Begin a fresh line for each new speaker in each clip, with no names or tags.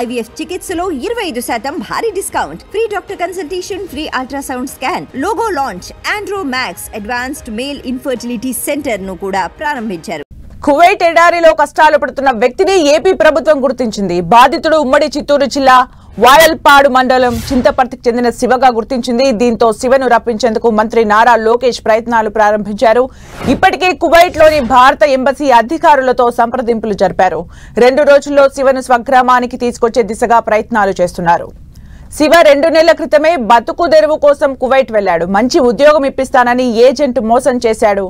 IVF చికిత్సలో 25% భారీ discount, free doctor consultation, free ultrasound scan, logo launch, Andro max advanced male infertility centre ను కూడా ప్రారంభించారు.
Kuwait ఎడారిలో కష్టాలు పడుతున్న వ్యక్తిని ఏపీ ప్రభుత్వం గుర్తించింది. బాధితుడు ఉమ్మడి చిత్తూరు జిల్లా వాయల్పాడు మండలం చింతపర్తికి చెందిన శివగా గుర్తించింది. దీంతో శివను రప్పించేందుకు మంత్రి నారా లోకేష్ ప్రయత్నాలు ప్రారంభించారు. ఇప్పటికే కువైట్ లోని భారత ఎంబసీ అధికారులతో సంప్రదింపులు జరిపారు. 2 రోజుల్లో శివను స్వగ్రామానికి తీసుకొచ్చే దిశగా ప్రయత్నాలు చేస్తున్నారు. శివ 2 నెలల క్రితమే బతుకు తెరువు కోసం కువైట్ వెళ్లాడు. మంచి ఉద్యోగం ఇప్పిస్తానని ఏజెంట్ మోసం చేశాడు.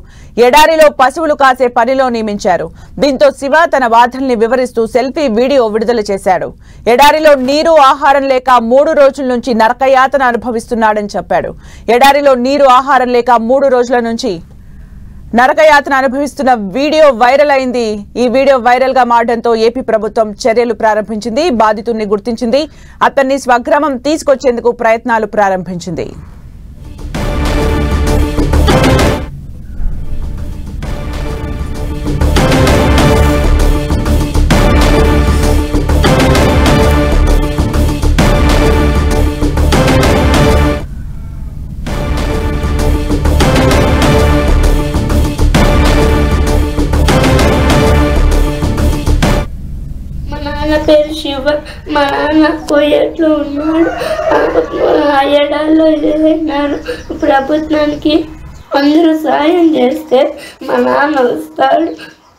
ఎడారిలో పశువులు కాసే పనిలో నియమించారు. దీంతో శివ తన బాధల్ని వివరిస్తూ సెల్ఫీ వీడియో విడుదల చేశాడు. ఎడారిలో నీరు ఆహారం లేక 3 రోజుల నుంచి నరకయాతన అనుభవిస్తున్నాడని చెప్పాడు. ఎడారిలో నీరు ఆహారం లేక 3 రోజుల నుంచి నరకయాతన అనుభవిస్తున్న వీడియో వైరల్ అయింది. ఈ వీడియో వైరల్ గా మారడంతో ఏపీ ప్రభుత్వం చర్యలు ప్రారంభించింది. బాధితుడిని గుర్తించింది. అతన్ని స్వగ్రామం తీసుకొచ్చేందుకు ప్రయత్నాలు ప్రారంభించింది.
పేరు శివ. మా నాన్న కువైట్లో ఉన్నాడు. ఎడారిలో వెళ్ళినారు. ప్రభుత్వానికి అందరూ సాయం చేస్తే మా నాన్న వస్తాడు.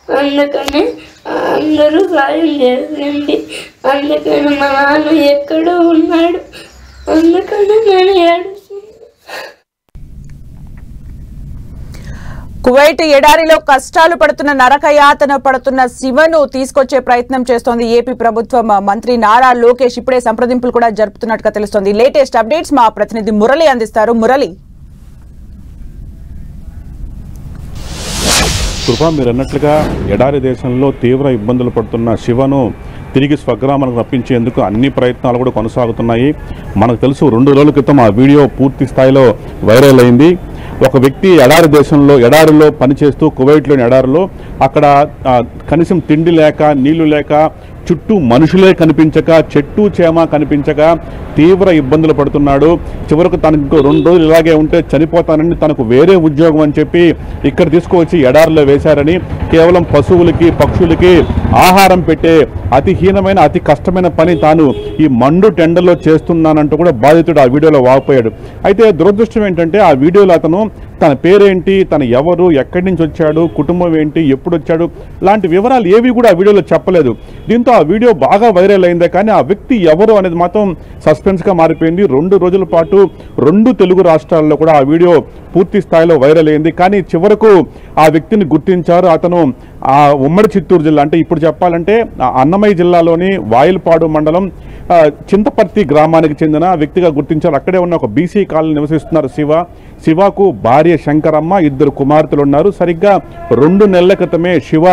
అందుకని అందరూ సాయం చేసింది. అందుకని మా నాన్న ఎక్కడో ఉన్నాడు. అందుకని నేను ఏడుస్తున్నాను.
కువైట్ ఎడారిలో కష్టాలు పడుతున్న నరకయాతన పడుతున్న శివను తీసుకొచ్చే ప్రయత్నం చేస్తోంది ఏపీ ప్రభుత్వం. మంత్రి నారా లోకేష్ ఇప్పుడే సంప్రదింపులు కూడా జరుపుతున్నట్టుగా తెలుస్తోంది. లేటెస్ట్ అప్డేట్స్ మా ప్రతినిధి మురళి అందిస్తారు. మురళి,
కృప, మీరు అన్నట్లుగా ఎడారి దేశంలో తీవ్ర ఇబ్బందులు పడుతున్న శివను తిరిగి స్వగ్రామానికి రప్పించేందుకు అన్ని ప్రయత్నాలు కూడా కొనసాగుతున్నాయి. మనకు తెలుసు 2 రోజుల క్రితం ఆ వీడియో పూర్తి స్థాయిలో వైరల్ అయింది. ఒక వ్యక్తి ఎడారిలో పనిచేస్తూ కువైట్లోని ఎడారిలో అక్కడ కనీసం తిండి లేక నీళ్లు లేక చుట్టూ మనుషులే కనిపించక చెట్టు చేమ కనిపించక తీవ్ర ఇబ్బందులు పడుతున్నాడు. చివరకు తనకు ఇంకో 2 రోజులు ఇలాగే ఉంటే చనిపోతానని తనకు వేరే ఉద్యోగం అని చెప్పి ఇక్కడ తీసుకువచ్చి ఎడారిలో వేశారని, కేవలం పశువులకి పక్షులకి ఆహారం పెట్టే అతి హీనమైన అతి కష్టమైన పని తాను ఈ మండు టెండర్లో చేస్తున్నానంటూ కూడా బాధితుడు ఆ వీడియోలో వాపోయాడు. అయితే దురదృష్టం ఏంటంటే ఆ వీడియోలో అతను తన పేరేంటి, తను ఎవరు, ఎక్కడి నుంచి వచ్చాడు, కుటుంబం ఏంటి, ఎప్పుడు వచ్చాడు లాంటి వివరాలు ఏవి కూడా ఆ వీడియోలో చెప్పలేదు. దీంతో ఆ వీడియో బాగా వైరల్ అయిందే కానీ ఆ వ్యక్తి ఎవరు అనేది మాత్రం సస్పెన్స్గా మారిపోయింది. 2 రోజుల పాటు 2 తెలుగు రాష్ట్రాల్లో కూడా ఆ వీడియో పూర్తి స్థాయిలో వైరల్ అయింది. కానీ చివరకు ఆ వ్యక్తిని గుర్తించారు. అతను ఆ ఉమ్మడి చిత్తూరు జిల్లా, అంటే ఇప్పుడు చెప్పాలంటే అన్నమయ్య జిల్లాలోని వాయల్పాడు మండలం చింతపర్తి గ్రామానికి చెందిన వ్యక్తిగా గుర్తించారు. అక్కడే ఉన్న ఒక బీసీ కాలనీ నివసిస్తున్నారు శివకు భార్య శంకరమ్మ, 2 కుమార్తెలు ఉన్నారు. సరిగ్గా 2 నెలల క్రితమే శివ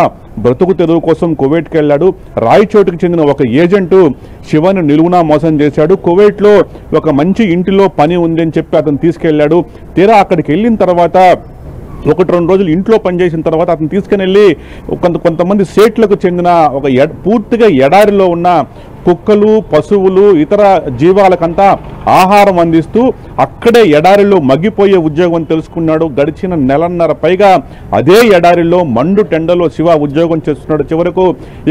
బ్రతుకు తెరువు కోసం కువైట్కి వెళ్ళాడు. రాయచోటుకు చెందిన ఒక ఏజెంటు శివను నిలువునా మోసం చేశాడు. కువైట్లో ఒక మంచి ఇంటిలో పని ఉందని చెప్పి అతను తీసుకెళ్లాడు. తీరా అక్కడికి వెళ్ళిన తర్వాత 1-2 రోజులు ఇంట్లో పనిచేసిన తర్వాత అతను తీసుకుని వెళ్ళి కొంతమంది సేట్లకు చెందిన ఒక పూర్తిగా ఎడారిలో ఉన్న కుక్కలు పశువులు ఇతర జీవాలకంతా ఆహారం అందిస్తూ అక్కడే ఎడారిలో మగ్గిపోయే ఉద్యోగం తెలుసుకున్నాడు. గడిచిన 1.5 నెలల పైగా అదే ఎడారిలో మండు టెండలో శివ ఉద్యోగం చేస్తున్నాడు. చివరకు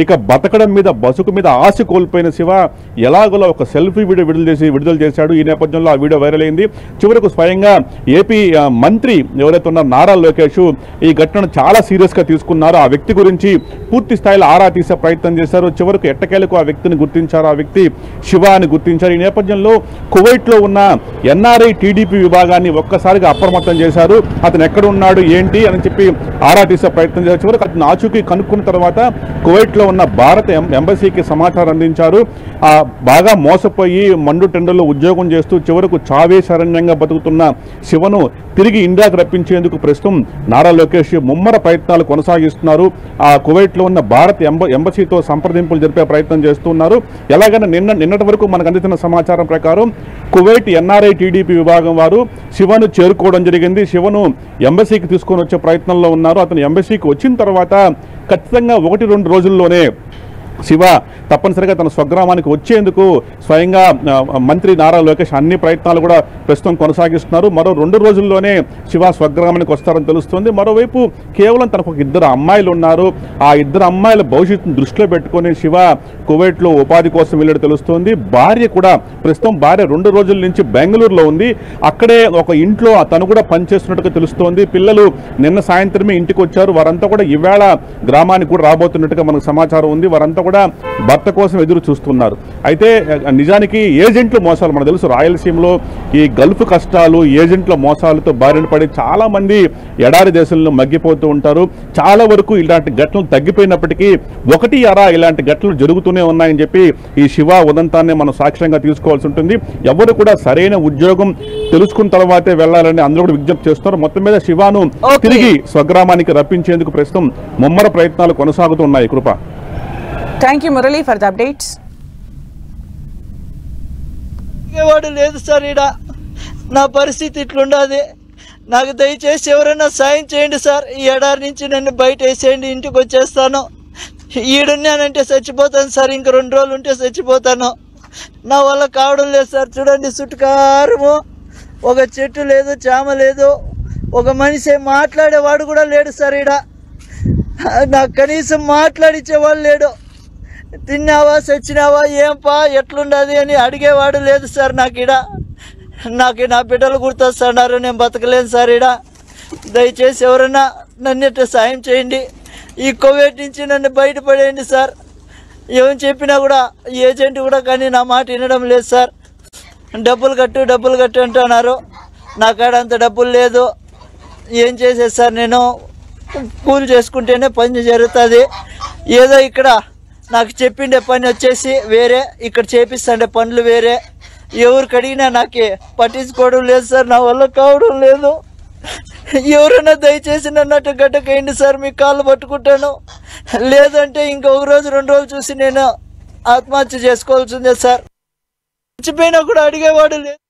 ఇక బతకడం మీద బతుకు మీద ఆశ కోల్పోయిన శివ ఎలాగోలా ఒక సెల్ఫీ వీడియో విడుదల చేశాడు. ఈ నేపథ్యంలో ఆ వీడియో వైరల్ అయింది. చివరకు స్వయంగా ఏపీ మంత్రి ఎవరైతే ఉన్నారో నారా లోకేష్ ఈ ఘటనను చాలా సీరియస్గా తీసుకున్నారు. ఆ వ్యక్తి గురించి పూర్తి స్థాయిలో ఆరా తీసే ప్రయత్నం చేశారు. చివరకు ఎట్టకేలకు ఆ వ్యక్తిని గుర్తించారు. ఆ వ్యక్తి శివ అని గుర్తించారు. ఈ నేపథ్యంలో కువైట్లో ఉన్న ఎన్ఆర్ఐ టీడీపీ విభాగాన్ని ఒక్కసారిగా అప్రమత్తం చేశారు. అతను ఎక్కడ ఉన్నాడు ఏంటి అని చెప్పి ఆరా తీసే ప్రయత్నం చేశారు. చివరికి అతను ఆచూకీ కనుక్కున్న తర్వాత కువైట్లో ఉన్న భారత ఎంబసీకి సమాచారం అందించారు. బాగా మోసపోయి మండు టెండర్లో ఉద్యోగం చేస్తూ చివరకు చావే శరణ్యంగా బతుకుతున్న శివను తిరిగి ఇండియాకు రప్పించేందుకు ప్రస్తుతం నారా లోకేష్ ముమ్మర ప్రయత్నాలు కొనసాగిస్తున్నారు. ఆ కువైట్లో ఉన్న భారత ఎంబసీతో సంప్రదింపులు జరిపే ప్రయత్నం చేస్తున్నారు. ఎలాగైనా నిన్నటి వరకు మనకు అందుతున్న సమాచారం ప్రకారం కువైట్ ఎన్ఆర్ఐ టీడీపీ విభాగం వారు శివను చేరుకోవడం జరిగింది. శివను ఎంబసీకి తీసుకొని వచ్చే ప్రయత్నంలో ఉన్నారు. అతను ఎంబసీకి వచ్చిన తర్వాత ఖచ్చితంగా 1-2 రోజుల్లోనే శివ తప్పనిసరిగా తన స్వగ్రామానికి వచ్చేందుకు స్వయంగా మంత్రి నారా లోకేష్ అన్ని ప్రయత్నాలు కూడా ప్రస్తుతం కొనసాగిస్తున్నారు. మరో 2 రోజుల్లోనే శివ స్వగ్రామానికి వస్తారని తెలుస్తోంది. మరోవైపు కేవలం తనకు 2 అమ్మాయిలు ఉన్నారు. ఆ 2 అమ్మాయిల భవిష్యత్తును దృష్టిలో పెట్టుకుని శివ కువైట్లో ఉపాధి కోసం వెళ్ళాడు తెలుస్తోంది. భార్య కూడా ప్రస్తుతం 2 రోజుల నుంచి బెంగళూరులో ఉంది. అక్కడే ఒక ఇంట్లో తను కూడా పనిచేస్తున్నట్టుగా తెలుస్తోంది. పిల్లలు నిన్న సాయంత్రమే ఇంటికి వచ్చారు. వారంతా కూడా ఈవేళ గ్రామానికి కూడా రాబోతున్నట్టుగా మనకు సమాచారం ఉంది. వారంతా కూడా భర్త కోసం ఎదురు చూస్తున్నారు. అయితే నిజానికి ఏజెంట్ల మోసాలు మనకు తెలుసు. రాయలసీమలో ఈ గల్ఫ్ కష్టాలు, ఏజెంట్ల మోసాలతో బారిన పడి చాలా మంది ఎడారి దేశంలో మగ్గిపోతూ ఉంటారు. చాలా వరకు ఇలాంటి ఘటనలు తగ్గిపోయినప్పటికీ 1 ఇలాంటి ఘటనలు జరుగుతూనే ఉన్నాయని చెప్పి ఈ శివ ఉదంతాన్ని మనం సాక్ష్యంగా తీసుకోవాల్సి ఉంటుంది. ఎవరు కూడా సరైన ఉద్యోగం తెలుసుకున్న తర్వాతే వెళ్లాలని అందరూ కూడా విజ్ఞప్తి చేస్తున్నారు. మొత్తం మీద శివాను తిరిగి స్వగ్రామానికి రప్పించేందుకు ప్రస్తుతం ముమ్మర ప్రయత్నాలు కొనసాగుతున్నాయి. Krupa.
Thank you Murali for the updates.
వాడు లేదు సార్, ఈడ నా పరిస్థితి ఇట్లుండదు. నాకు దయచేసి ఎవరైనా సాయం చేయండి సార్. ఈ ఎడారి నుంచి నన్ను బయట వేసేయండి, ఇంటికి వచ్చేస్తాను. ఈడున్నానంటే చచ్చిపోతాను సార్. ఇంక 2 రోజులు ఉంటే చచ్చిపోతాను. నా వల్ల కావడం లేదు సార్. చూడండి, చుట్టుకారము ఒక చెట్టు లేదు, చామ లేదు, ఒక మనిషి మాట్లాడేవాడు కూడా లేడు సార్. ఈడ నాకు కనీసం మాట్లాడిచ్చేవాడు లేడు. తిన్నావా, చచ్చినావా, ఏంపా, ఎట్లుండదు అని అడిగేవాడు లేదు సార్. నాకు నా బిడ్డలు గుర్తొస్తున్నారు. నేను బతకలేను సార్. దయచేసి ఎవరైనా నన్ను సాయం చేయండి. ఈ కోవిడ్ నుంచి నన్ను బయటపడేయండి సార్. ఏం చెప్పినా కూడా ఏజెంట్ కూడా కానీ నా మాట వినడం లేదు సార్. డబ్బులు కట్టు అంటున్నారు. నా కాడ అంత డబ్బులు లేదు. ఏం చేసేది సార్? నేను కూలి చేసుకుంటేనే పని జరుగుతుంది. ఏదో ఇక్కడ నాకు చెప్పిండే పని వచ్చేసి వేరే, ఇక్కడ చేపిస్తాండే పనులు వేరే. ఎవరికి అడిగినా నాకే పట్టించుకోవడం లేదు సార్. నా వల్ల కావడం లేదు. ఎవరైనా దయచేసి నన్నట్టు గడ్డకేయండి సార్. మీ కాళ్ళు పట్టుకుంటాను. లేదంటే ఇంకొక రోజు 2 రోజులు చూసి నేను ఆత్మహత్య చేసుకోవాల్సిందే సార్. చచ్చిపోయినా కూడా అడిగేవాడు లేదు.